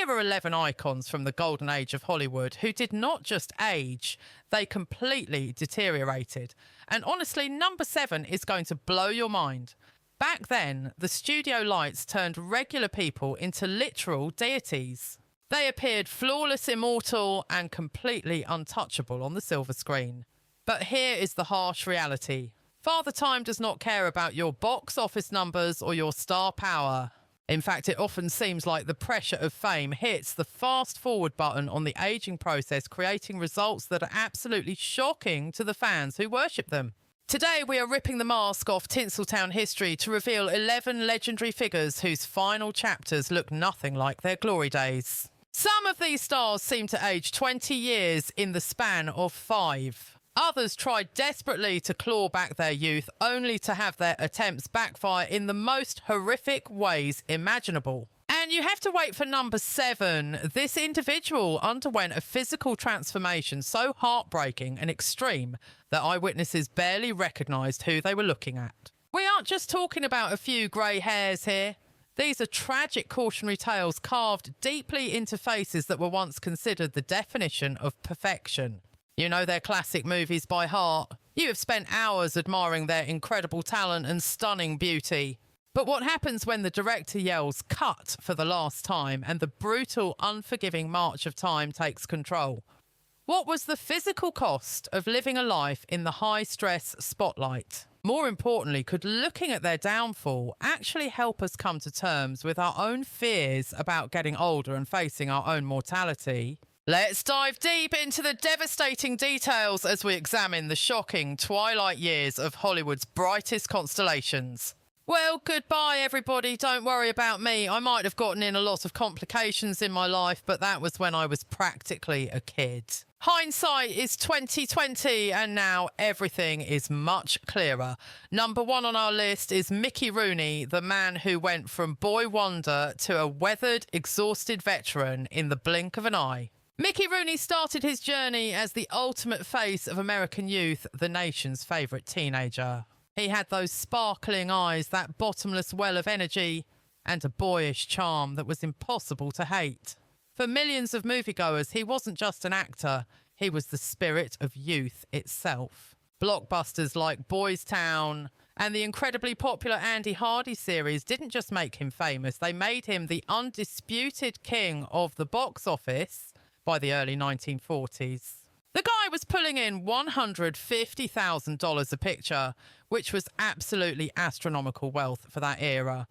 Here are 11 icons from the golden age of Hollywood who did not just age, they completely deteriorated. And honestly, number 7 is going to blow your mind. Back then, the studio lights turned regular people into literal deities. They appeared flawless, immortal, and completely untouchable on the silver screen. But here is the harsh reality. Father Time does not care about your box office numbers or your star power. In fact, it often seems like the pressure of fame hits the fast forward button on the aging process, creating results that are absolutely shocking to the fans who worship them. Today, we are ripping the mask off Tinseltown history to reveal 11 legendary figures whose final chapters look nothing like their glory days. Some of these stars seem to age 20 years in the span of 5. Others tried desperately to claw back their youth, only to have their attempts backfire in the most horrific ways imaginable. And you have to wait for number 7. This individual underwent a physical transformation so heartbreaking and extreme that eyewitnesses barely recognised who they were looking at. We aren't just talking about a few grey hairs here. These are tragic cautionary tales carved deeply into faces that were once considered the definition of perfection. You know their classic movies by heart. You have spent hours admiring their incredible talent and stunning beauty. But what happens when the director yells "cut" for the last time and the brutal, unforgiving march of time takes control? What was the physical cost of living a life in the high-stress spotlight? More importantly, could looking at their downfall actually help us come to terms with our own fears about getting older and facing our own mortality? Let's dive deep into the devastating details as we examine the shocking twilight years of Hollywood's brightest constellations. Well, goodbye everybody, don't worry about me. I might have gotten in a lot of complications in my life, but that was when I was practically a kid. Hindsight is 2020 and now everything is much clearer. Number 1 on our list is Mickey Rooney, the man who went from boy wonder to a weathered, exhausted veteran in the blink of an eye. Mickey Rooney started his journey as the ultimate face of American youth, the nation's favourite teenager. He had those sparkling eyes, that bottomless well of energy, and a boyish charm that was impossible to hate. For millions of moviegoers, he wasn't just an actor, he was the spirit of youth itself. Blockbusters like Boys Town and the incredibly popular Andy Hardy series didn't just make him famous, they made him the undisputed king of the box office by the early 1940s. The guy was pulling in $150,000 a picture, which was absolutely astronomical wealth for that era.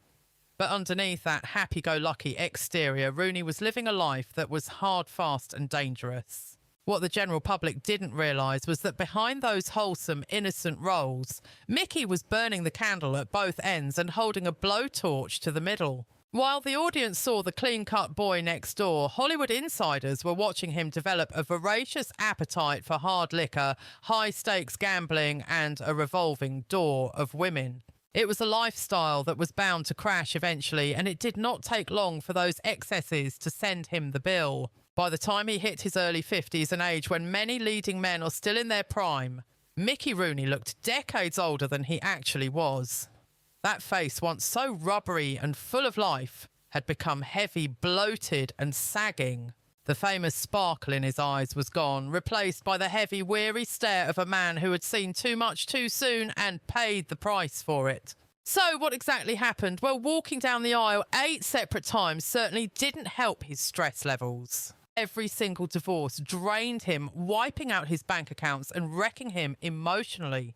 But underneath that happy-go-lucky exterior, Rooney was living a life that was hard, fast and dangerous. What the general public didn't realise was that behind those wholesome, innocent roles, Mickey was burning the candle at both ends and holding a blowtorch to the middle. While the audience saw the clean-cut boy next door, Hollywood insiders were watching him develop a voracious appetite for hard liquor, high-stakes gambling, and a revolving door of women. It was a lifestyle that was bound to crash eventually, and it did not take long for those excesses to send him the bill. By the time he hit his early 50s, an age when many leading men are still in their prime, Mickey Rooney looked decades older than he actually was. That face, once so rubbery and full of life, had become heavy, bloated and sagging. The famous sparkle in his eyes was gone, replaced by the heavy, weary stare of a man who had seen too much too soon and paid the price for it. So what exactly happened? Well, walking down the aisle 8 separate times certainly didn't help his stress levels. Every single divorce drained him, wiping out his bank accounts and wrecking him emotionally.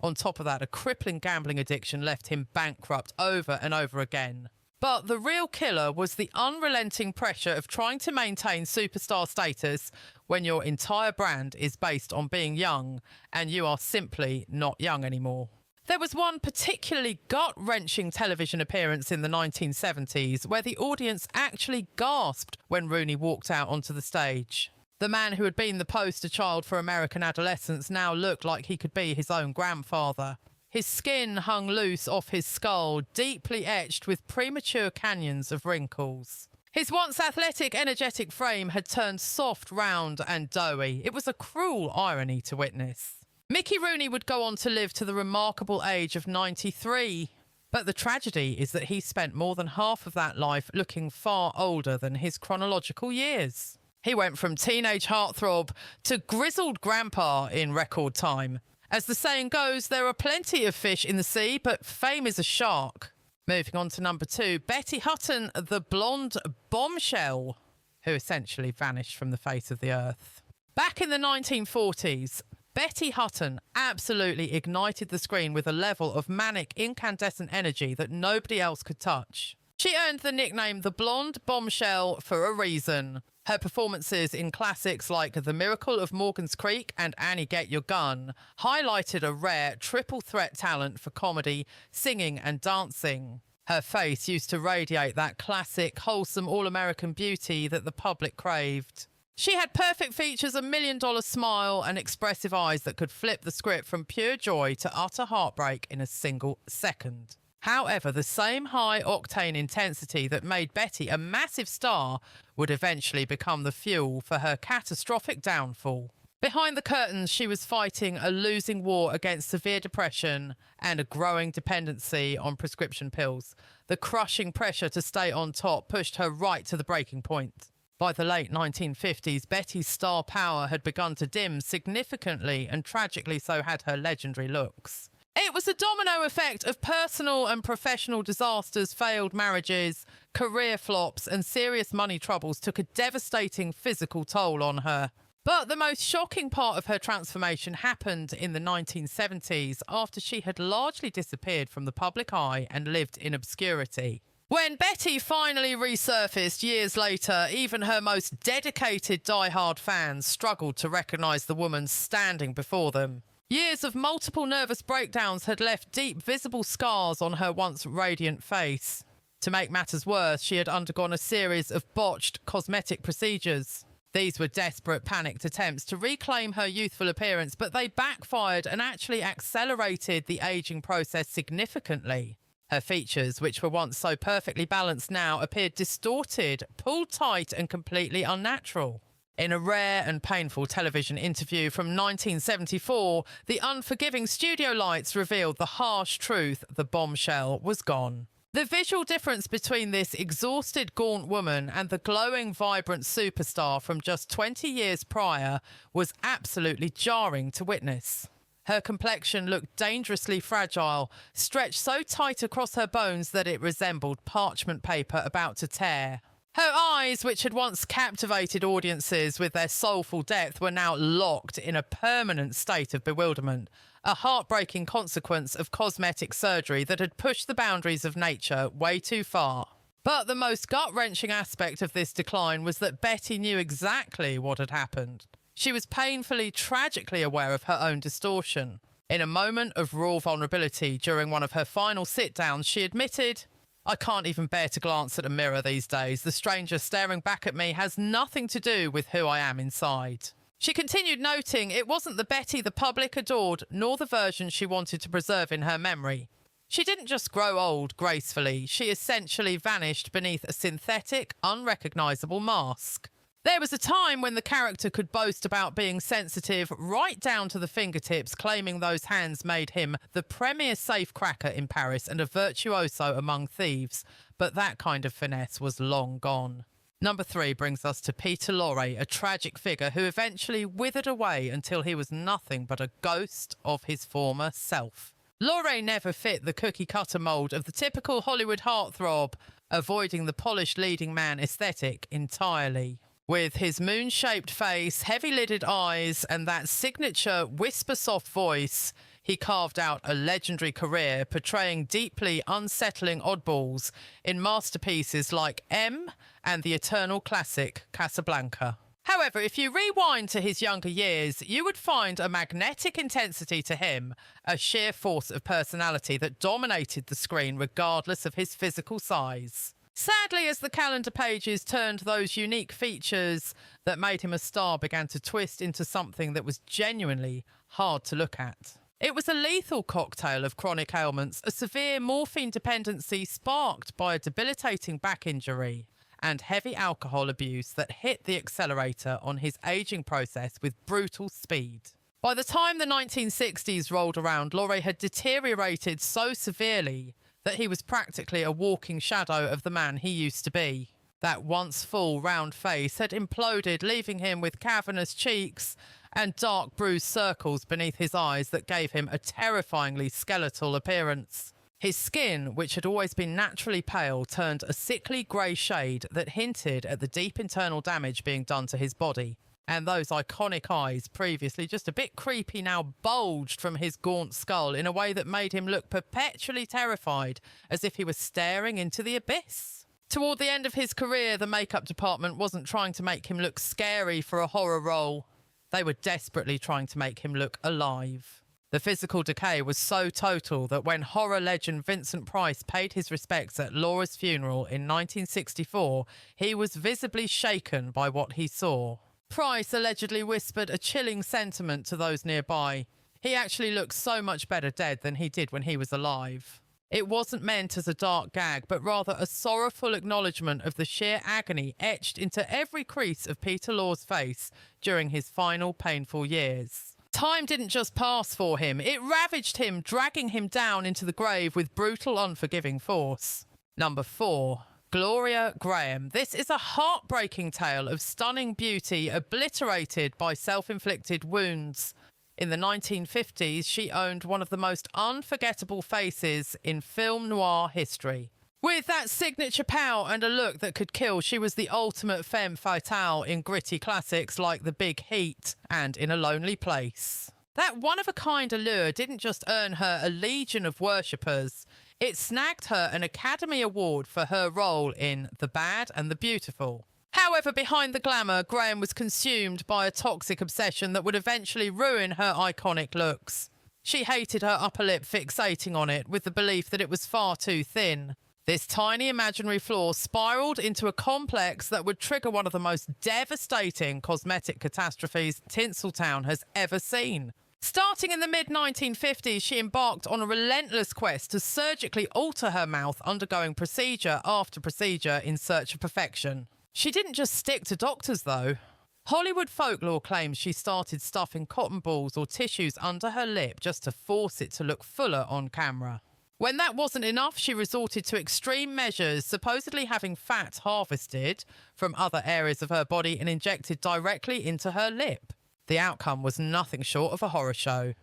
On top of that, a crippling gambling addiction left him bankrupt over and over again. But the real killer was the unrelenting pressure of trying to maintain superstar status when your entire brand is based on being young and you are simply not young anymore. There was one particularly gut-wrenching television appearance in the 1970s where the audience actually gasped when Rooney walked out onto the stage. The man who had been the poster child for American adolescence now looked like he could be his own grandfather. His skin hung loose off his skull, deeply etched with premature canyons of wrinkles. His once athletic, energetic frame had turned soft, round and doughy. It was a cruel irony to witness. Mickey Rooney would go on to live to the remarkable age of 93. But the tragedy is that he spent more than half of that life looking far older than his chronological years. He went from teenage heartthrob to grizzled grandpa in record time. As the saying goes, there are plenty of fish in the sea, but fame is a shark. Moving on to number 2, Betty Hutton, the blonde bombshell, who essentially vanished from the face of the earth. Back in the 1940s, Betty Hutton absolutely ignited the screen with a level of manic, incandescent energy that nobody else could touch. She earned the nickname the Blonde Bombshell for a reason. Her performances in classics like The Miracle of Morgan's Creek and Annie Get Your Gun highlighted a rare triple threat talent for comedy, singing and dancing. Her face used to radiate that classic, wholesome, all-American beauty that the public craved. She had perfect features, a $1 million smile and expressive eyes that could flip the script from pure joy to utter heartbreak in a single second. However, the same high-octane intensity that made Betty a massive star would eventually become the fuel for her catastrophic downfall. Behind the curtains, she was fighting a losing war against severe depression and a growing dependency on prescription pills. The crushing pressure to stay on top pushed her right to the breaking point. By the late 1950s, Betty's star power had begun to dim significantly, and tragically so had her legendary looks. It was a domino effect of personal and professional disasters, failed marriages, career flops, and serious money troubles took a devastating physical toll on her. But the most shocking part of her transformation happened in the 1970s, after she had largely disappeared from the public eye and lived in obscurity. When Betty finally resurfaced years later, even her most dedicated die-hard fans struggled to recognise the woman standing before them. Years of multiple nervous breakdowns had left deep, visible scars on her once radiant face. To make matters worse, she had undergone a series of botched cosmetic procedures. These were desperate, panicked attempts to reclaim her youthful appearance, but they backfired and actually accelerated the ageing process significantly. Her features, which were once so perfectly balanced, now appeared distorted, pulled tight, and completely unnatural. In a rare and painful television interview from 1974, the unforgiving studio lights revealed the harsh truth: the bombshell was gone. The visual difference between this exhausted, gaunt woman and the glowing, vibrant superstar from just 20 years prior was absolutely jarring to witness. Her complexion looked dangerously fragile, stretched so tight across her bones that it resembled parchment paper about to tear. Her eyes, which had once captivated audiences with their soulful depth, were now locked in a permanent state of bewilderment, a heartbreaking consequence of cosmetic surgery that had pushed the boundaries of nature way too far. But the most gut-wrenching aspect of this decline was that Betty knew exactly what had happened. She was painfully, tragically aware of her own distortion. In a moment of raw vulnerability during one of her final sit-downs, she admitted, "I can't even bear to glance at a mirror these days. The stranger staring back at me has nothing to do with who I am inside." She continued, noting it wasn't the Betty the public adored, nor the version she wanted to preserve in her memory. She didn't just grow old gracefully, she essentially vanished beneath a synthetic, unrecognisable mask. There was a time when the character could boast about being sensitive right down to the fingertips, claiming those hands made him the premier safecracker in Paris and a virtuoso among thieves. But that kind of finesse was long gone. Number 3 brings us to Peter Lorre, a tragic figure who eventually withered away until he was nothing but a ghost of his former self. Lorre never fit the cookie-cutter mould of the typical Hollywood heartthrob, avoiding the polished leading man aesthetic entirely. With his moon-shaped face, heavy-lidded eyes, and that signature whisper-soft voice, he carved out a legendary career portraying deeply unsettling oddballs in masterpieces like M and the eternal classic Casablanca. However, if you rewind to his younger years, you would find a magnetic intensity to him, a sheer force of personality that dominated the screen regardless of his physical size. Sadly, as the calendar pages turned, those unique features that made him a star began to twist into something that was genuinely hard to look at. It was a lethal cocktail of chronic ailments, a severe morphine dependency sparked by a debilitating back injury, and heavy alcohol abuse that hit the accelerator on his aging process with brutal speed. By the time the 1960s rolled around, Lorre had deteriorated so severely that he was practically a walking shadow of the man he used to be. That once full, round face had imploded, leaving him with cavernous cheeks and dark bruised circles beneath his eyes that gave him a terrifyingly skeletal appearance. His skin, which had always been naturally pale, turned a sickly grey shade that hinted at the deep internal damage being done to his body. And those iconic eyes, previously just a bit creepy, now bulged from his gaunt skull in a way that made him look perpetually terrified, as if he was staring into the abyss. Toward the end of his career, the makeup department wasn't trying to make him look scary for a horror role. They were desperately trying to make him look alive. The physical decay was so total that when horror legend Vincent Price paid his respects at Laura's funeral in 1964, he was visibly shaken by what he saw. Price allegedly whispered a chilling sentiment to those nearby. He actually looked so much better dead than he did when he was alive. It wasn't meant as a dark gag, but rather a sorrowful acknowledgement of the sheer agony etched into every crease of Peter Lorre's face during his final painful years. Time didn't just pass for him, it ravaged him, dragging him down into the grave with brutal, unforgiving force. Number 4. Gloria Graham. This is a heartbreaking tale of stunning beauty obliterated by self-inflicted wounds. In the 1950s, she owned one of the most unforgettable faces in film noir history. With that signature pout and a look that could kill, she was the ultimate femme fatale in gritty classics like The Big Heat and In a Lonely Place. That one-of-a-kind allure didn't just earn her a legion of worshippers, it snagged her an Academy Award for her role in The Bad and the Beautiful. However, behind the glamour, Graham was consumed by a toxic obsession that would eventually ruin her iconic looks. She hated her upper lip, fixating on it with the belief that it was far too thin. This tiny imaginary flaw spiraled into a complex that would trigger one of the most devastating cosmetic catastrophes Tinseltown has ever seen. Starting in the mid-1950s, she embarked on a relentless quest to surgically alter her mouth, undergoing procedure after procedure in search of perfection. She didn't just stick to doctors, though. Hollywood folklore claims she started stuffing cotton balls or tissues under her lip just to force it to look fuller on camera. When that wasn't enough, she resorted to extreme measures, supposedly having fat harvested from other areas of her body and injected directly into her lip. The outcome was nothing short of a horror show.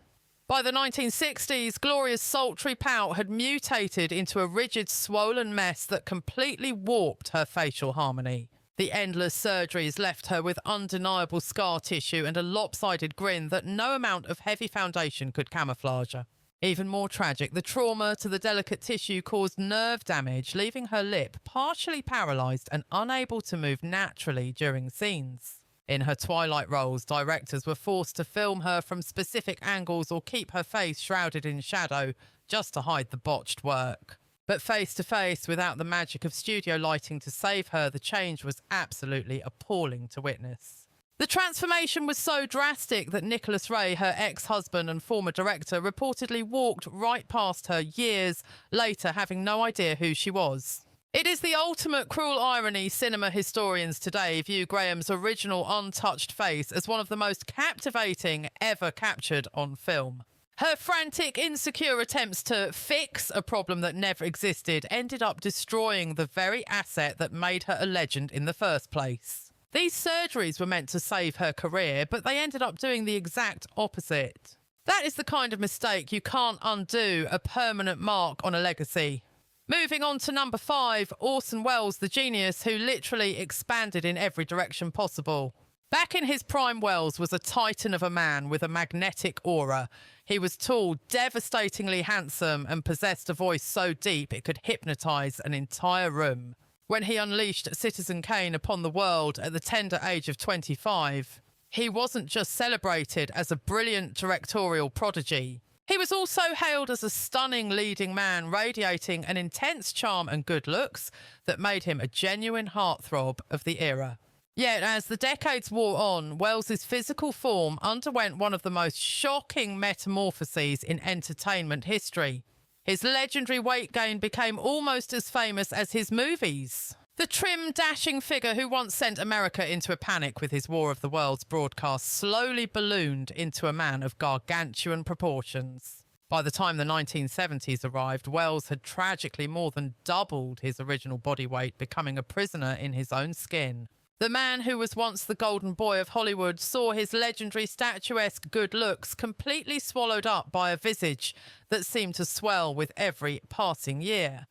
By the 1960s, Gloria's sultry pout had mutated into a rigid, swollen mess that completely warped her facial harmony. The endless surgeries left her with undeniable scar tissue and a lopsided grin that no amount of heavy foundation could camouflage her. Even more tragic, the trauma to the delicate tissue caused nerve damage, leaving her lip partially paralysed and unable to move naturally during scenes. In her twilight roles, directors were forced to film her from specific angles or keep her face shrouded in shadow just to hide the botched work. But face to face, without the magic of studio lighting to save her, the change was absolutely appalling to witness. The transformation was so drastic that Nicholas Ray, her ex-husband and former director, reportedly walked right past her years later, having no idea who she was. It is the ultimate cruel irony cinema historians today view Graham's original untouched face as one of the most captivating ever captured on film. Her frantic, insecure attempts to fix a problem that never existed ended up destroying the very asset that made her a legend in the first place. These surgeries were meant to save her career, but they ended up doing the exact opposite. That is the kind of mistake you can't undo, a permanent mark on a legacy. Moving on to number 5, Orson Welles, the genius who literally expanded in every direction possible. Back in his prime, Welles was a titan of a man with a magnetic aura. He was tall, devastatingly handsome, and possessed a voice so deep it could hypnotise an entire room. When he unleashed Citizen Kane upon the world at the tender age of 25, he wasn't just celebrated as a brilliant directorial prodigy. He was also hailed as a stunning leading man, radiating an intense charm and good looks that made him a genuine heartthrob of the era. Yet, as the decades wore on, Wells's physical form underwent one of the most shocking metamorphoses in entertainment history. His legendary weight gain became almost as famous as his movies. The trim, dashing figure who once sent America into a panic with his War of the Worlds broadcast slowly ballooned into a man of gargantuan proportions. By the time the 1970s arrived, Wells had tragically more than doubled his original body weight, becoming a prisoner in his own skin. The man who was once the golden boy of Hollywood saw his legendary statuesque good looks completely swallowed up by a visage that seemed to swell with every passing year.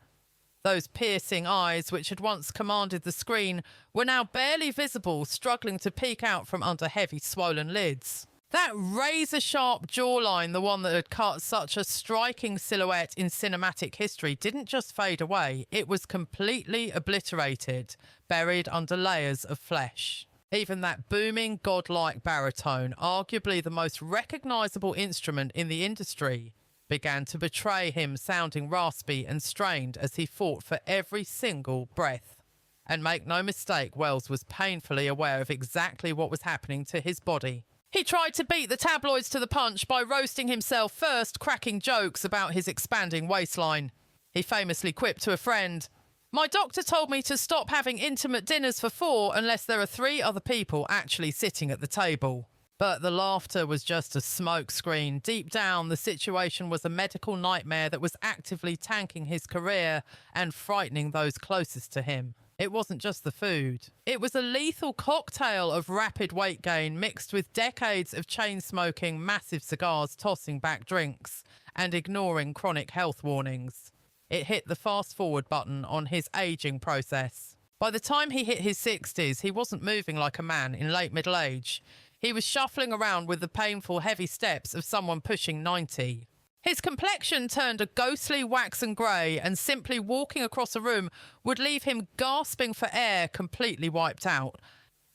Those piercing eyes, which had once commanded the screen, were now barely visible, struggling to peek out from under heavy, swollen lids. That razor-sharp jawline, the one that had cut such a striking silhouette in cinematic history, didn't just fade away. It was completely obliterated, buried under layers of flesh. Even that booming, godlike baritone, arguably the most recognisable instrument in the industry, began to betray him, sounding raspy and strained as he fought for every single breath. And make no mistake, Wells was painfully aware of exactly what was happening to his body. He tried to beat the tabloids to the punch by roasting himself first, cracking jokes about his expanding waistline. He famously quipped to a friend, "My doctor told me to stop having intimate dinners for 4 unless there are 3 other people actually sitting at the table." But the laughter was just a smokescreen. Deep down, the situation was a medical nightmare that was actively tanking his career and frightening those closest to him. It wasn't just the food. It was a lethal cocktail of rapid weight gain mixed with decades of chain smoking, massive cigars, tossing back drinks, and ignoring chronic health warnings. It hit the fast-forward button on his aging process. By the time he hit his 60s, he wasn't moving like a man in late middle age. He was shuffling around with the painful, heavy steps of someone pushing 90. His complexion turned a ghostly waxen grey, and simply walking across a room would leave him gasping for air, completely wiped out.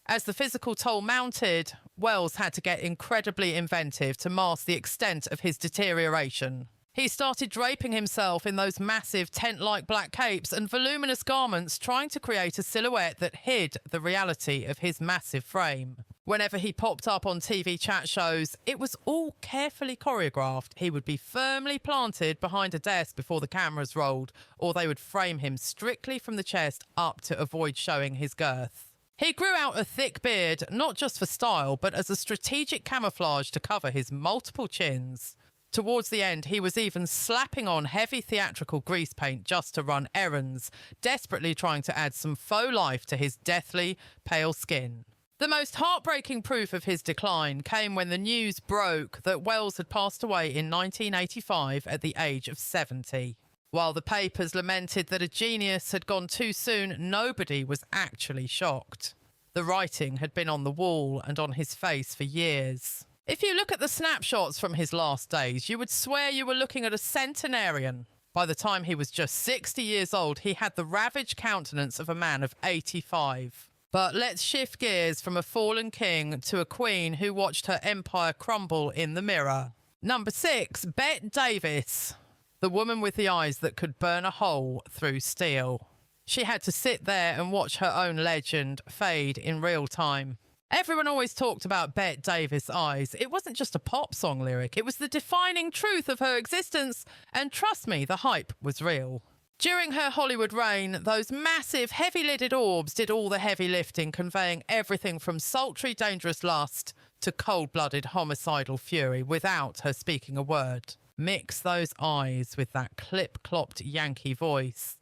As the physical toll mounted, Wells had to get incredibly inventive to mask the extent of his deterioration. He started draping himself in those massive tent-like black capes and voluminous garments, trying to create a silhouette that hid the reality of his massive frame. Whenever he popped up on TV chat shows, it was all carefully choreographed. He would be firmly planted behind a desk before the cameras rolled, or they would frame him strictly from the chest up to avoid showing his girth. He grew out a thick beard, not just for style, but as a strategic camouflage to cover his multiple chins. Towards the end, he was even slapping on heavy theatrical grease paint just to run errands, desperately trying to add some faux life to his deathly, pale skin. The most heartbreaking proof of his decline came when the news broke that Wells had passed away in 1985 at the age of 70. While the papers lamented that a genius had gone too soon, nobody was actually shocked. The writing had been on the wall and on his face for years. If you look at the snapshots from his last days, you would swear you were looking at a centenarian. By the time he was just 60 years old, he had the ravaged countenance of a man of 85. But let's shift gears from a fallen king to a queen who watched her empire crumble in the mirror. Number 6, Bette Davis, the woman with the eyes that could burn a hole through steel. She had to sit there and watch her own legend fade in real time. Everyone always talked about Bette Davis' eyes. It wasn't just a pop song lyric. It was the defining truth of her existence. And trust me, the hype was real. During her Hollywood reign, those massive, heavy-lidded orbs did all the heavy lifting, conveying everything from sultry, dangerous lust to cold-blooded, homicidal fury without her speaking a word. Mix those eyes with that clip-clopped Yankee voice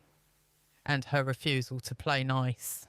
and her refusal to play nice,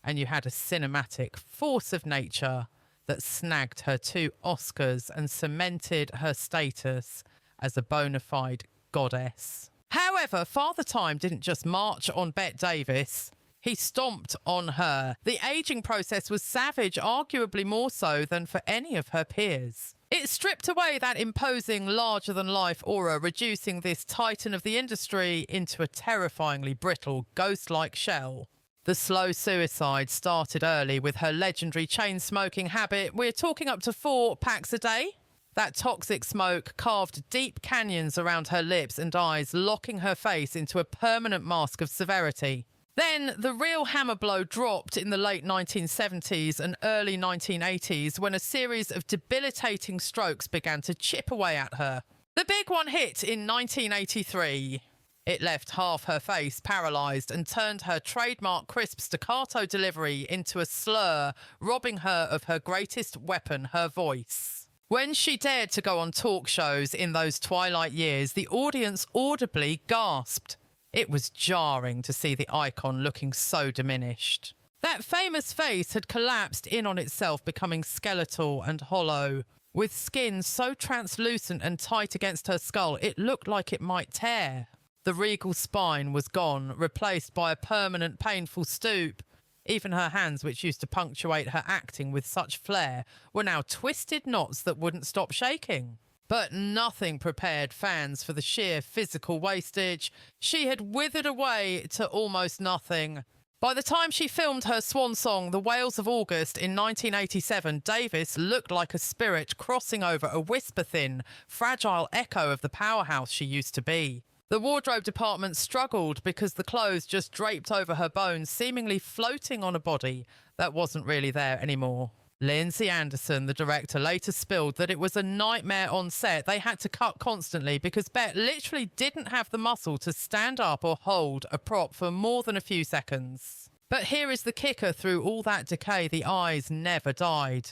and you had a cinematic force of nature that snagged her 2 Oscars and cemented her status as a bona fide goddess. However, Father Time didn't just march on Bette Davis. He stomped on her. The aging process was savage, arguably more so than for any of her peers. It stripped away that imposing, larger-than-life aura, reducing this titan of the industry into a terrifyingly brittle, ghost-like shell. The slow suicide started early with her legendary chain-smoking habit. We're talking up to 4 packs a day. That toxic smoke carved deep canyons around her lips and eyes, locking her face into a permanent mask of severity. Then the real hammer blow dropped in the late 1970s and early 1980s when a series of debilitating strokes began to chip away at her. The big one hit in 1983. It left half her face paralysed and turned her trademark crisp staccato delivery into a slur, robbing her of her greatest weapon, her voice. When she dared to go on talk shows in those twilight years, the audience audibly gasped. It was jarring to see the icon looking so diminished. That famous face had collapsed in on itself, becoming skeletal and hollow. With skin so translucent and tight against her skull, it looked like it might tear. The regal spine was gone, replaced by a permanent painful stoop. Even her hands, which used to punctuate her acting with such flair, were now twisted knots that wouldn't stop shaking. But nothing prepared fans for the sheer physical wastage. She had withered away to almost nothing. By the time she filmed her swan song, The Whales of August, in 1987, Davis looked like a spirit crossing over a whisper-thin, fragile echo of the powerhouse she used to be. The wardrobe department struggled because the clothes just draped over her bones, seemingly floating on a body that wasn't really there anymore. Lindsay Anderson, the director, later spilled that it was a nightmare on set. They had to cut constantly because Bette literally didn't have the muscle to stand up or hold a prop for more than a few seconds. But here is the kicker: through all that decay, the eyes never died.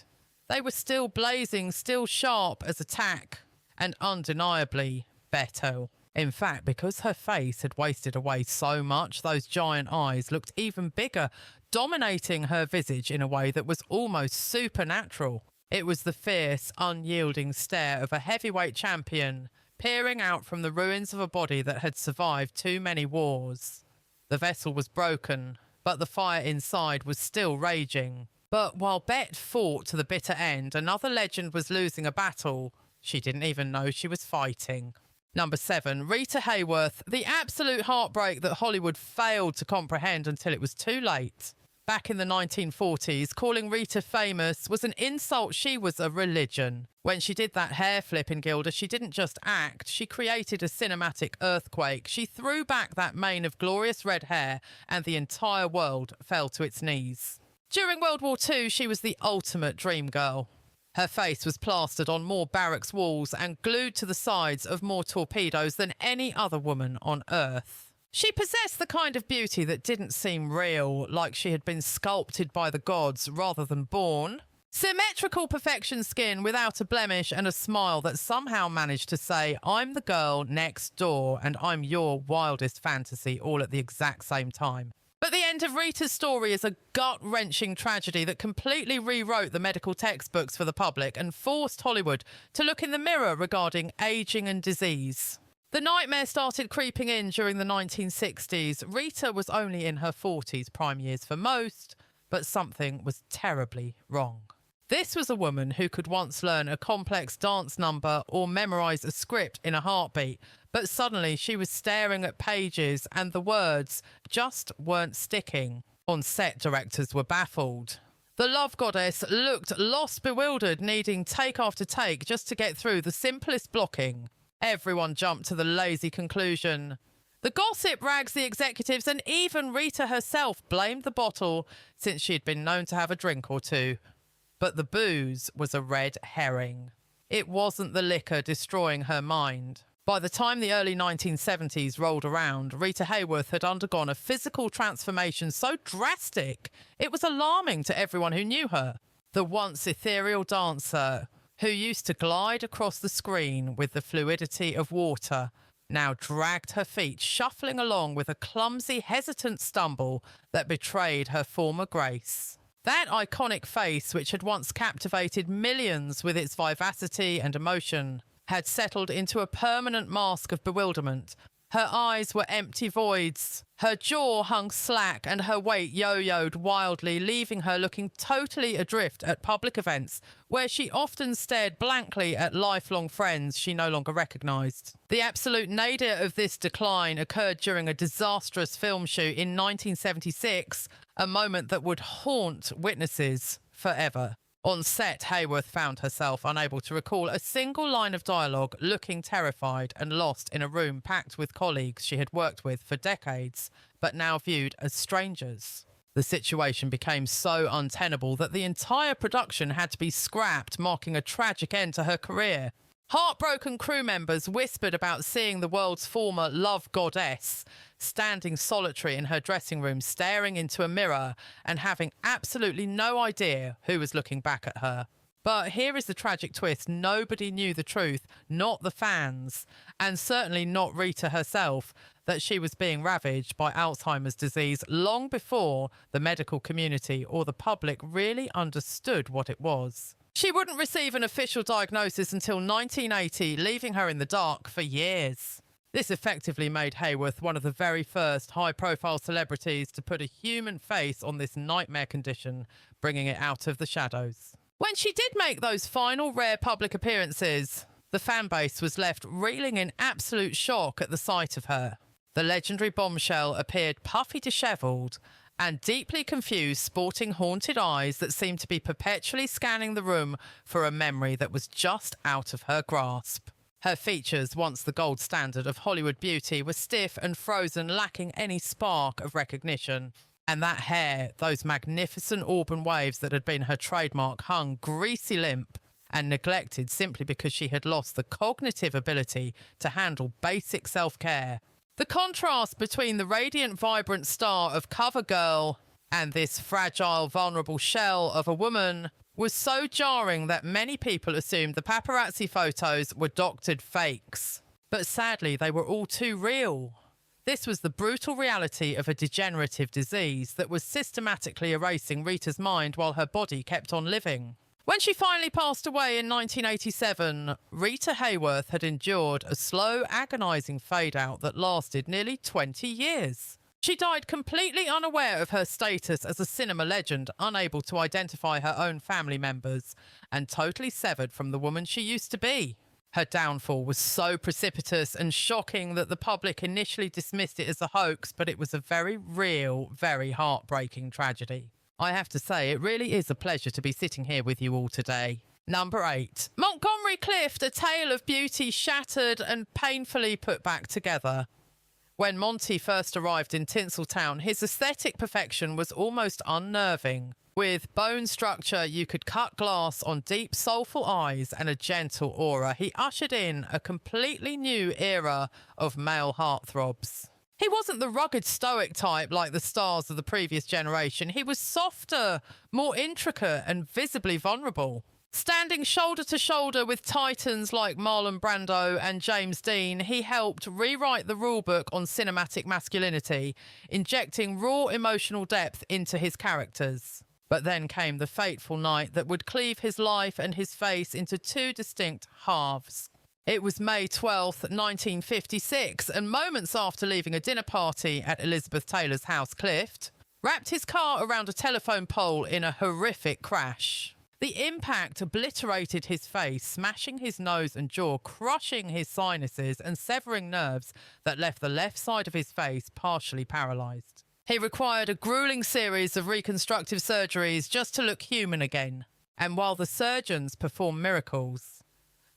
They were still blazing, still sharp as a tack, and undeniably Bette. In fact, because her face had wasted away so much, those giant eyes looked even bigger, dominating her visage in a way that was almost supernatural. It was the fierce, unyielding stare of a heavyweight champion, peering out from the ruins of a body that had survived too many wars. The vessel was broken, but the fire inside was still raging. But while Bette fought to the bitter end, another legend was losing a battle she didn't even know she was fighting. Number 7, Rita Hayworth, the absolute heartbreak that Hollywood failed to comprehend until it was too late. Back in the 1940s, calling Rita famous was an insult. She was a religion. When she did that hair flip in Gilda, she didn't just act, she created a cinematic earthquake. She threw back that mane of glorious red hair and the entire world fell to its knees. During World War II, she was the ultimate dream girl. Her face was plastered on more barracks walls and glued to the sides of more torpedoes than any other woman on Earth. She possessed the kind of beauty that didn't seem real, like she had been sculpted by the gods rather than born. Symmetrical perfection skin without a blemish and a smile that somehow managed to say, I'm the girl next door and I'm your wildest fantasy all at the exact same time. But the end of Rita's story is a gut-wrenching tragedy that completely rewrote the medical textbooks for the public and forced Hollywood to look in the mirror regarding aging and disease. The nightmare started creeping in during the 1960s. Rita was only in her 40s, prime years for most, but something was terribly wrong. This was a woman who could once learn a complex dance number or memorize a script in a heartbeat, but suddenly she was staring at pages and the words just weren't sticking. On set, directors were baffled. The love goddess looked lost, bewildered, needing take after take just to get through the simplest blocking. Everyone jumped to the lazy conclusion. The gossip rags the executives, and even Rita herself blamed the bottle, since she had been known to have a drink or two. But the booze was a red herring. It wasn't the liquor destroying her mind. By the time the early 1970s rolled around, Rita Hayworth had undergone a physical transformation so drastic, it was alarming to everyone who knew her. The once ethereal dancer, who used to glide across the screen with the fluidity of water, now dragged her feet, shuffling along with a clumsy, hesitant stumble that betrayed her former grace. That iconic face, which had once captivated millions with its vivacity and emotion, had settled into a permanent mask of bewilderment. Her eyes were empty voids. Her jaw hung slack and her weight yo-yoed wildly, leaving her looking totally adrift at public events where she often stared blankly at lifelong friends she no longer recognised. The absolute nadir of this decline occurred during a disastrous film shoot in 1976, a moment that would haunt witnesses forever. On set, Hayworth found herself unable to recall a single line of dialogue, looking terrified and lost in a room packed with colleagues she had worked with for decades, but now viewed as strangers. The situation became so untenable that the entire production had to be scrapped, marking a tragic end to her career. Heartbroken crew members whispered about seeing the world's former love goddess standing solitary in her dressing room, staring into a mirror and having absolutely no idea who was looking back at her. But here is the tragic twist. Nobody knew the truth, not the fans, and certainly not Rita herself, that she was being ravaged by Alzheimer's disease long before the medical community or the public really understood what it was. She wouldn't receive an official diagnosis until 1980, leaving her in the dark for years. This effectively made Hayworth one of the very first high-profile celebrities to put a human face on this nightmare condition, bringing it out of the shadows. When she did make those final rare public appearances, the fan base was left reeling in absolute shock at the sight of her. The legendary bombshell appeared puffy dishevelled and deeply confused, sporting haunted eyes that seemed to be perpetually scanning the room for a memory that was just out of her grasp. Her features, once the gold standard of Hollywood beauty, were stiff and frozen, lacking any spark of recognition. And that hair, those magnificent auburn waves that had been her trademark, hung greasy limp and neglected simply because she had lost the cognitive ability to handle basic self-care. The contrast between the radiant, vibrant star of CoverGirl and this fragile, vulnerable shell of a woman was so jarring that many people assumed the paparazzi photos were doctored fakes. But sadly, they were all too real. This was the brutal reality of a degenerative disease that was systematically erasing Rita's mind while her body kept on living. When she finally passed away in 1987, Rita Hayworth had endured a slow, agonising fade-out that lasted nearly 20 years. She died completely unaware of her status as a cinema legend, unable to identify her own family members, and totally severed from the woman she used to be. Her downfall was so precipitous and shocking that the public initially dismissed it as a hoax, but it was a very real, very heartbreaking tragedy. I have to say, it really is a pleasure to be sitting here with you all today. Number 8. Montgomery Clift, a tale of beauty shattered and painfully put back together. When Monty first arrived in Tinseltown, his aesthetic perfection was almost unnerving. With bone structure, you could cut glass on deep, soulful eyes and a gentle aura, he ushered in a completely new era of male heartthrobs. He wasn't the rugged stoic type like the stars of the previous generation. He was softer, more intricate and visibly vulnerable. Standing shoulder to shoulder with titans like Marlon Brando and James Dean, he helped rewrite the rulebook on cinematic masculinity, injecting raw emotional depth into his characters. But then came the fateful night that would cleave his life and his face into two distinct halves. It was May 12th, 1956, and moments after leaving a dinner party at Elizabeth Taylor's house, Clift wrapped his car around a telephone pole in a horrific crash. The impact obliterated his face, smashing his nose and jaw, crushing his sinuses and severing nerves that left the left side of his face partially paralysed. He required a grueling series of reconstructive surgeries just to look human again. And while the surgeons performed miracles,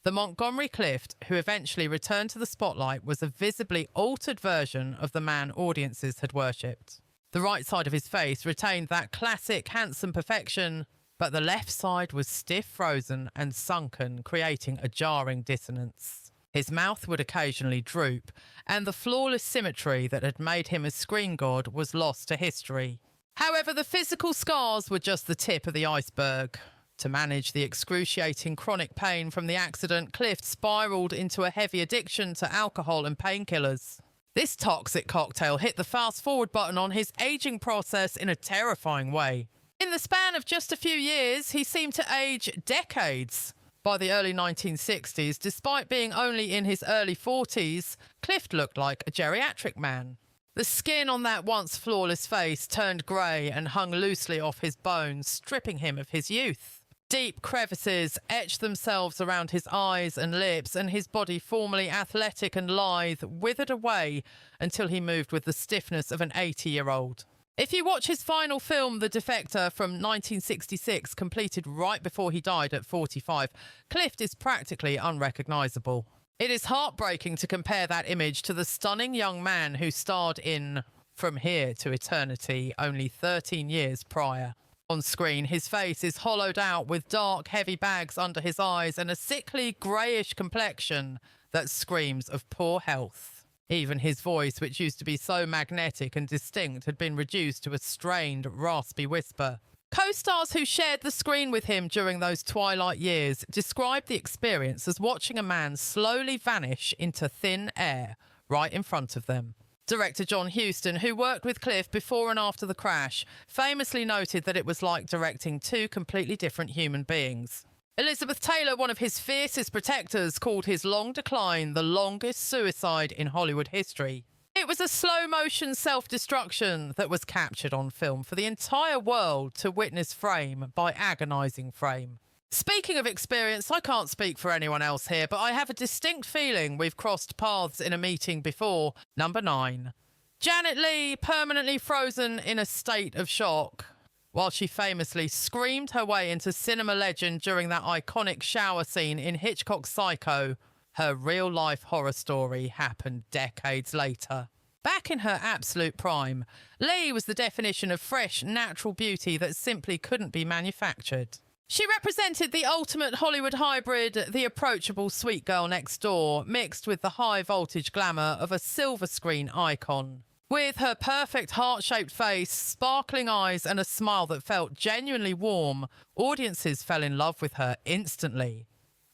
the Montgomery Clift, who eventually returned to the spotlight, was a visibly altered version of the man audiences had worshipped. The right side of his face retained that classic handsome perfection, but the left side was stiff, frozen and sunken, creating a jarring dissonance. His mouth would occasionally droop, and the flawless symmetry that had made him a screen god was lost to history. However, the physical scars were just the tip of the iceberg. To manage the excruciating chronic pain from the accident, Clift spiralled into a heavy addiction to alcohol and painkillers. This toxic cocktail hit the fast-forward button on his aging process in a terrifying way. In the span of just a few years, he seemed to age decades. By the early 1960s, despite being only in his early 40s, Clift looked like a geriatric man. The skin on that once flawless face turned grey and hung loosely off his bones, stripping him of his youth. Deep crevices etched themselves around his eyes and lips, and his body, formerly athletic and lithe, withered away until he moved with the stiffness of an 80-year-old. If you watch his final film, The Defector, from 1966, completed right before he died at 45, Clift is practically unrecognisable. It is heartbreaking to compare that image to the stunning young man who starred in From Here to Eternity only 13 years prior. On screen, his face is hollowed out with dark, heavy bags under his eyes and a sickly, greyish complexion that screams of poor health. Even his voice, which used to be so magnetic and distinct, had been reduced to a strained, raspy whisper. Co-stars who shared the screen with him during those twilight years described the experience as watching a man slowly vanish into thin air right in front of them. Director John Huston, who worked with Cliff before and after the crash, famously noted that it was like directing two completely different human beings. Elizabeth Taylor, one of his fiercest protectors, called his long decline the longest suicide in Hollywood history. It was a slow-motion self-destruction that was captured on film for the entire world to witness frame by agonising frame. Speaking of experience, I can't speak for anyone else here, but I have a distinct feeling we've crossed paths in a meeting before. Number 9. Janet Leigh, permanently frozen in a state of shock. While she famously screamed her way into cinema legend during that iconic shower scene in Hitchcock's Psycho, her real-life horror story happened decades later. Back in her absolute prime, Leigh was the definition of fresh, natural beauty that simply couldn't be manufactured. She represented the ultimate Hollywood hybrid, the approachable sweet girl next door, mixed with the high-voltage glamour of a silver screen icon. With her perfect heart-shaped face, sparkling eyes and a smile that felt genuinely warm, audiences fell in love with her instantly.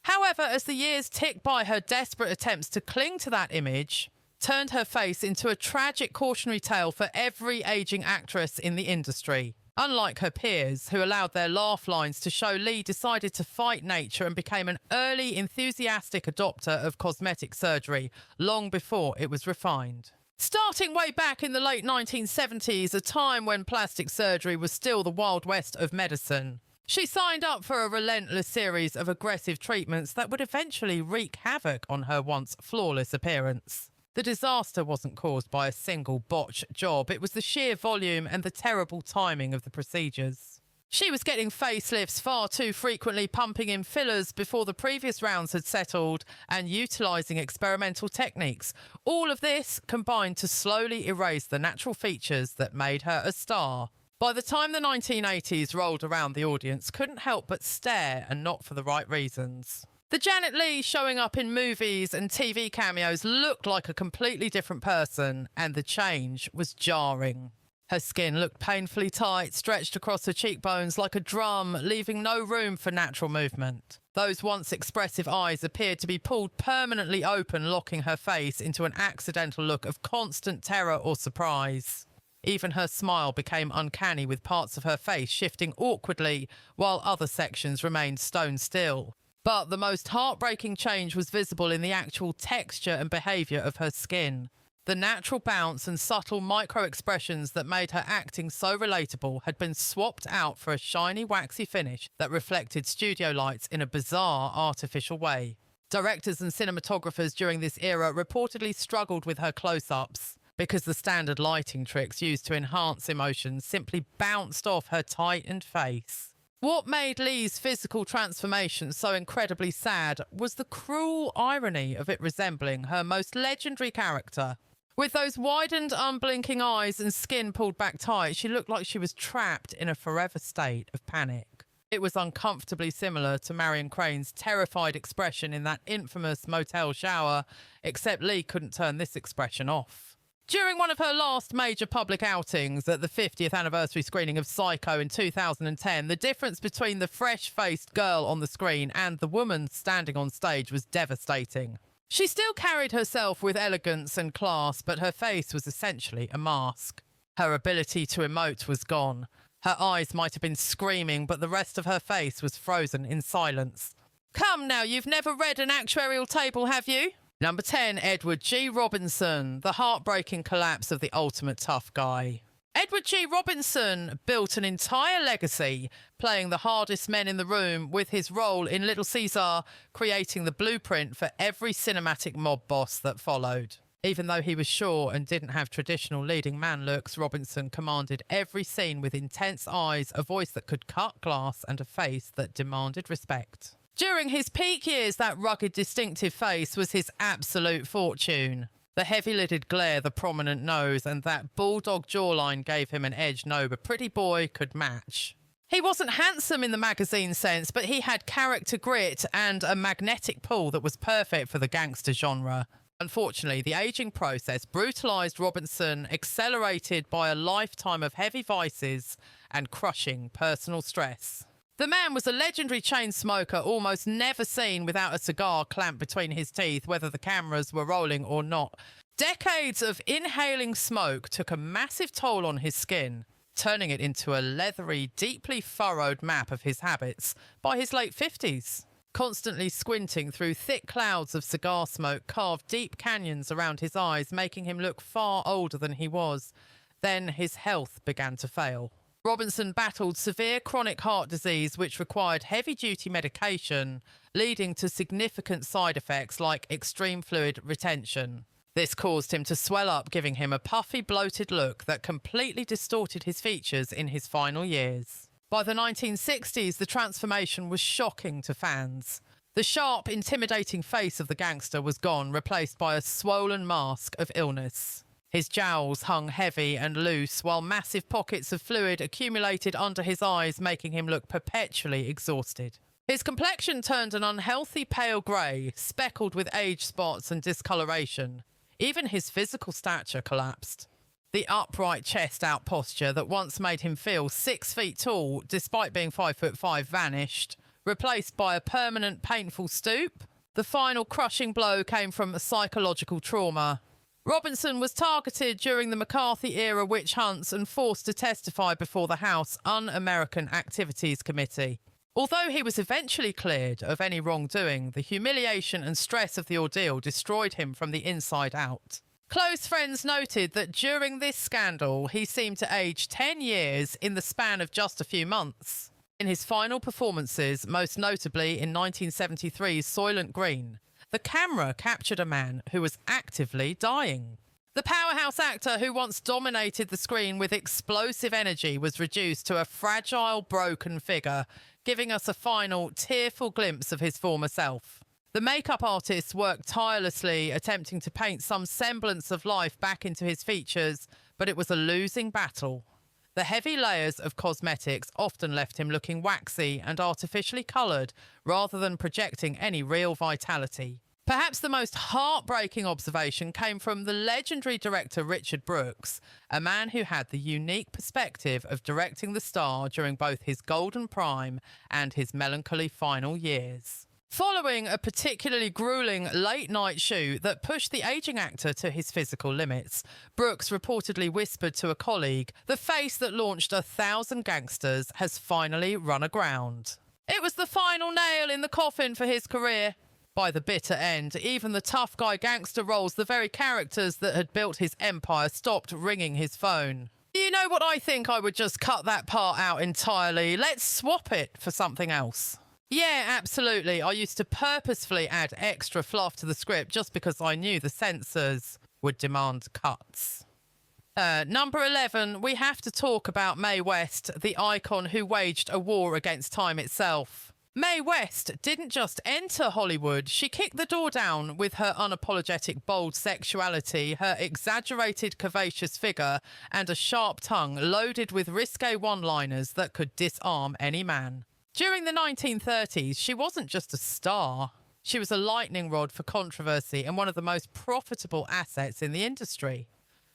However, as the years ticked by, her desperate attempts to cling to that image turned her face into a tragic cautionary tale for every ageing actress in the industry. Unlike her peers, who allowed their laugh lines to show, Leigh decided to fight nature and became an early, enthusiastic adopter of cosmetic surgery long before it was refined. Starting way back in the late 1970s, a time when plastic surgery was still the Wild West of medicine, she signed up for a relentless series of aggressive treatments that would eventually wreak havoc on her once flawless appearance. The disaster wasn't caused by a single botched job, it was the sheer volume and the terrible timing of the procedures. She was getting facelifts far too frequently, pumping in fillers before the previous rounds had settled, and utilising experimental techniques. All of this combined to slowly erase the natural features that made her a star. By the time the 1980s rolled around, the audience couldn't help but stare, and not for the right reasons. The Janet Leigh showing up in movies and TV cameos looked like a completely different person, and the change was jarring. Her skin looked painfully tight, stretched across her cheekbones like a drum, leaving no room for natural movement. Those once expressive eyes appeared to be pulled permanently open, locking her face into an accidental look of constant terror or surprise. Even her smile became uncanny, with parts of her face shifting awkwardly while other sections remained stone still. But the most heartbreaking change was visible in the actual texture and behaviour of her skin. The natural bounce and subtle micro-expressions that made her acting so relatable had been swapped out for a shiny, waxy finish that reflected studio lights in a bizarre, artificial way. Directors and cinematographers during this era reportedly struggled with her close-ups because the standard lighting tricks used to enhance emotions simply bounced off her tightened face. What made Leigh's physical transformation so incredibly sad was the cruel irony of it resembling her most legendary character. With those widened, unblinking eyes and skin pulled back tight, she looked like she was trapped in a forever state of panic. It was uncomfortably similar to Marion Crane's terrified expression in that infamous motel shower, except Leigh couldn't turn this expression off. During one of her last major public outings at the 50th anniversary screening of Psycho in 2010, the difference between the fresh-faced girl on the screen and the woman standing on stage was devastating. She still carried herself with elegance and class, but her face was essentially a mask. Her ability to emote was gone. Her eyes might have been screaming, but the rest of her face was frozen in silence. Come now, you've never read an actuarial table, have you? Number 10, Edward G. Robinson, the heartbreaking collapse of the ultimate tough guy. Edward G. Robinson built an entire legacy, playing the hardest men in the room, with his role in Little Caesar creating the blueprint for every cinematic mob boss that followed. Even though he was short and didn't have traditional leading man looks, Robinson commanded every scene with intense eyes, a voice that could cut glass, and a face that demanded respect. During his peak years, that rugged, distinctive face was his absolute fortune. The heavy-lidded glare, the prominent nose, and that bulldog jawline gave him an edge no pretty boy could match. He wasn't handsome in the magazine sense, but he had character grit and a magnetic pull that was perfect for the gangster genre. Unfortunately, the aging process brutalised Robinson, accelerated by a lifetime of heavy vices and crushing personal stress. The man was a legendary chain smoker, almost never seen without a cigar clamped between his teeth, whether the cameras were rolling or not. Decades of inhaling smoke took a massive toll on his skin, turning it into a leathery, deeply furrowed map of his habits by his late 50s. Constantly squinting through thick clouds of cigar smoke carved deep canyons around his eyes, making him look far older than he was. Then his health began to fail. Robinson battled severe chronic heart disease, which required heavy-duty medication, leading to significant side effects like extreme fluid retention. This caused him to swell up, giving him a puffy, bloated look that completely distorted his features in his final years. By the 1960s, the transformation was shocking to fans. The sharp, intimidating face of the gangster was gone, replaced by a swollen mask of illness. His jowls hung heavy and loose, while massive pockets of fluid accumulated under his eyes, making him look perpetually exhausted. His complexion turned an unhealthy pale grey, speckled with age spots and discoloration. Even his physical stature collapsed. The upright chest-out posture that once made him feel 6 feet tall, despite being 5'5", vanished, replaced by a permanent painful stoop. The final crushing blow came from a psychological trauma. Robinson was targeted during the McCarthy-era witch hunts and forced to testify before the House Un-American Activities Committee. Although he was eventually cleared of any wrongdoing, the humiliation and stress of the ordeal destroyed him from the inside out. Close friends noted that during this scandal, he seemed to age 10 years in the span of just a few months. In his final performances, most notably in 1973's Soylent Green, the camera captured a man who was actively dying. The powerhouse actor who once dominated the screen with explosive energy was reduced to a fragile, broken figure, giving us a final, tearful glimpse of his former self. The makeup artists worked tirelessly, attempting to paint some semblance of life back into his features, but it was a losing battle. The heavy layers of cosmetics often left him looking waxy and artificially coloured, rather than projecting any real vitality. Perhaps the most heartbreaking observation came from the legendary director Richard Brooks, a man who had the unique perspective of directing the star during both his golden prime and his melancholy final years. Following a particularly grueling late-night shoot that pushed the aging actor to his physical limits, Brooks reportedly whispered to a colleague, "The face that launched 1,000 gangsters has finally run aground." It was the final nail in the coffin for his career. By the bitter end, even the tough guy gangster roles, the very characters that had built his empire, stopped ringing his phone. You know what, I think I would just cut that part out entirely. Let's swap it for something else. Yeah, absolutely. I used to purposefully add extra fluff to the script just because I knew the censors would demand cuts. Number 11, we have to talk about Mae West, the icon who waged a war against time itself. Mae West didn't just enter Hollywood, she kicked the door down with her unapologetic bold sexuality, her exaggerated curvaceous figure, and a sharp tongue loaded with risque one-liners that could disarm any man. During the 1930s, she wasn't just a star. She was a lightning rod for controversy and one of the most profitable assets in the industry.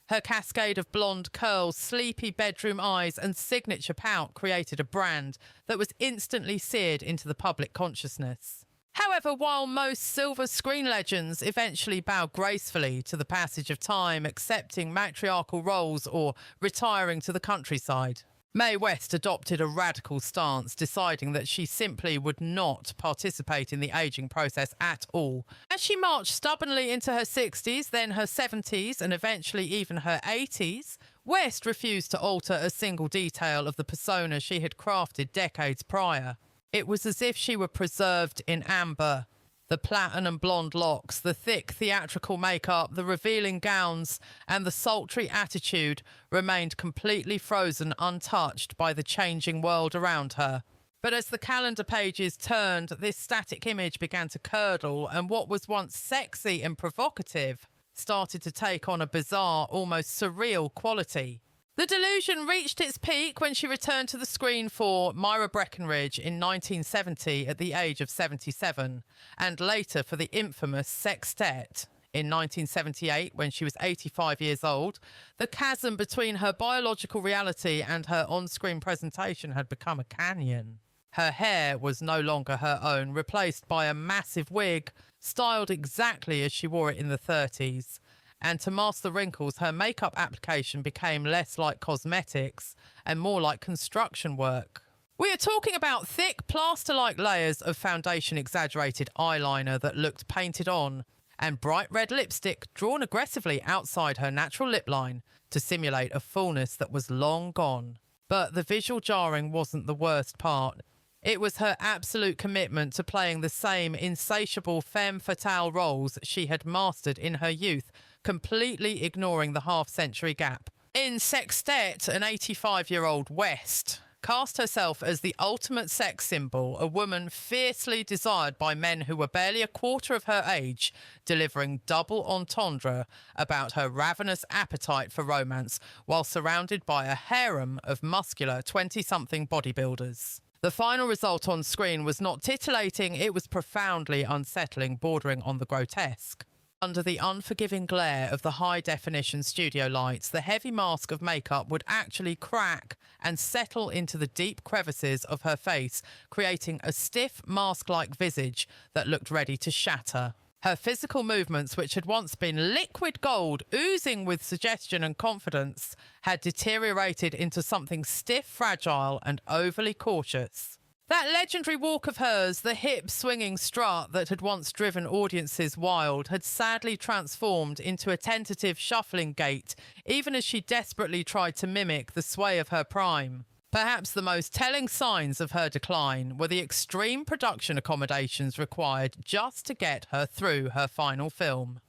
Her cascade of blonde curls, sleepy bedroom eyes and signature pout created a brand that was instantly seared into the public consciousness. However, while most silver screen legends eventually bow gracefully to the passage of time, accepting matriarchal roles or retiring to the countryside, Mae West adopted a radical stance, deciding that she simply would not participate in the aging process at all. As she marched stubbornly into her 60s, then her 70s, and eventually even her 80s, West refused to alter a single detail of the persona she had crafted decades prior. It was as if she were preserved in amber. The platinum blonde locks, the thick theatrical makeup, the revealing gowns, and the sultry attitude remained completely frozen, untouched by the changing world around her. But as the calendar pages turned, this static image began to curdle, and what was once sexy and provocative started to take on a bizarre, almost surreal quality. The delusion reached its peak when she returned to the screen for Myra Breckinridge in 1970 at the age of 77, and later for the infamous Sextet In 1978, when she was 85 years old, the chasm between her biological reality and her on-screen presentation had become a canyon. Her hair was no longer her own, replaced by a massive wig, styled exactly as she wore it in the 30s. And to mask the wrinkles, her makeup application became less like cosmetics and more like construction work. We are talking about thick, plaster-like layers of foundation-exaggerated eyeliner that looked painted on, and bright red lipstick drawn aggressively outside her natural lip line to simulate a fullness that was long gone. But the visual jarring wasn't the worst part. It was her absolute commitment to playing the same insatiable femme fatale roles she had mastered in her youth, completely ignoring the half-century gap. In Sextet, an 85-year-old West cast herself as the ultimate sex symbol, a woman fiercely desired by men who were barely a quarter of her age, delivering double entendre about her ravenous appetite for romance while surrounded by a harem of muscular 20-something bodybuilders. The final result on screen was not titillating, it was profoundly unsettling, bordering on the grotesque. Under the unforgiving glare of the high-definition studio lights, the heavy mask of makeup would actually crack and settle into the deep crevices of her face, creating a stiff, mask-like visage that looked ready to shatter. Her physical movements, which had once been liquid gold, oozing with suggestion and confidence, had deteriorated into something stiff, fragile, and overly cautious. That legendary walk of hers, the hip-swinging strut that had once driven audiences wild, had sadly transformed into a tentative shuffling gait, even as she desperately tried to mimic the sway of her prime. Perhaps the most telling signs of her decline were the extreme production accommodations required just to get her through her final film.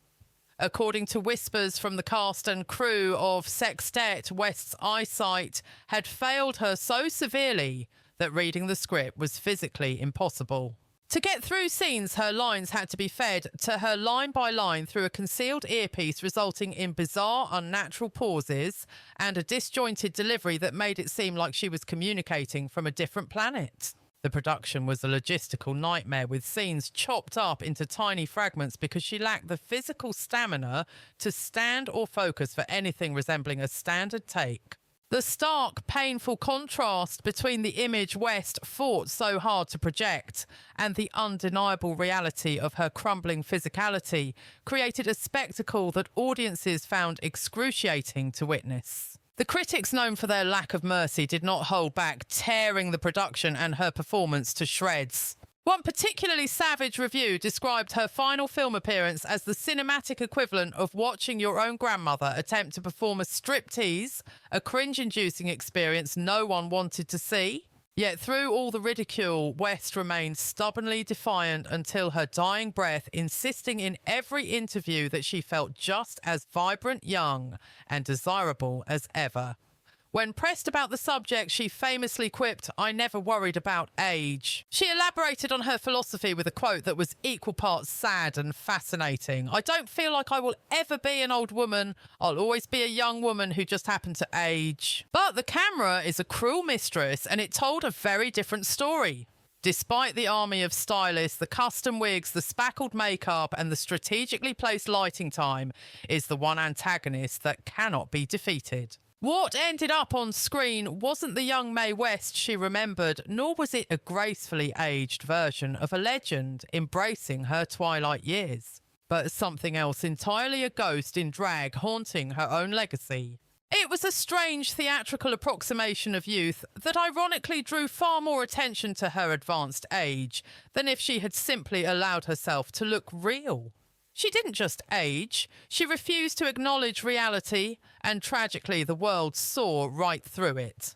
According to whispers from the cast and crew of Sextet, West's eyesight had failed her so severely that reading the script was physically impossible. To get through scenes, her lines had to be fed to her line by line through a concealed earpiece, resulting in bizarre, unnatural pauses and a disjointed delivery that made it seem like she was communicating from a different planet. The production was a logistical nightmare, with scenes chopped up into tiny fragments because she lacked the physical stamina to stand or focus for anything resembling a standard take. The stark, painful contrast between the image West fought so hard to project and the undeniable reality of her crumbling physicality created a spectacle that audiences found excruciating to witness. The critics, known for their lack of mercy, did not hold back, tearing the production and her performance to shreds. One particularly savage review described her final film appearance as the cinematic equivalent of watching your own grandmother attempt to perform a striptease, a cringe-inducing experience no one wanted to see. Yet through all the ridicule, West remained stubbornly defiant until her dying breath, insisting in every interview that she felt just as vibrant, young, and desirable as ever. When pressed about the subject, she famously quipped, "I never worried about age." She elaborated on her philosophy with a quote that was equal parts sad and fascinating. "I don't feel like I will ever be an old woman. I'll always be a young woman who just happened to age." But the camera is a cruel mistress, and it told a very different story. Despite the army of stylists, the custom wigs, the spackled makeup, and the strategically placed lighting time is the one antagonist that cannot be defeated. What ended up on screen wasn't the young Mae West she remembered, nor was it a gracefully aged version of a legend embracing her twilight years, but something else entirely, a ghost in drag haunting her own legacy. It was a strange theatrical approximation of youth that ironically drew far more attention to her advanced age than if she had simply allowed herself to look real. She didn't just age, she refused to acknowledge reality, and tragically the world saw right through it.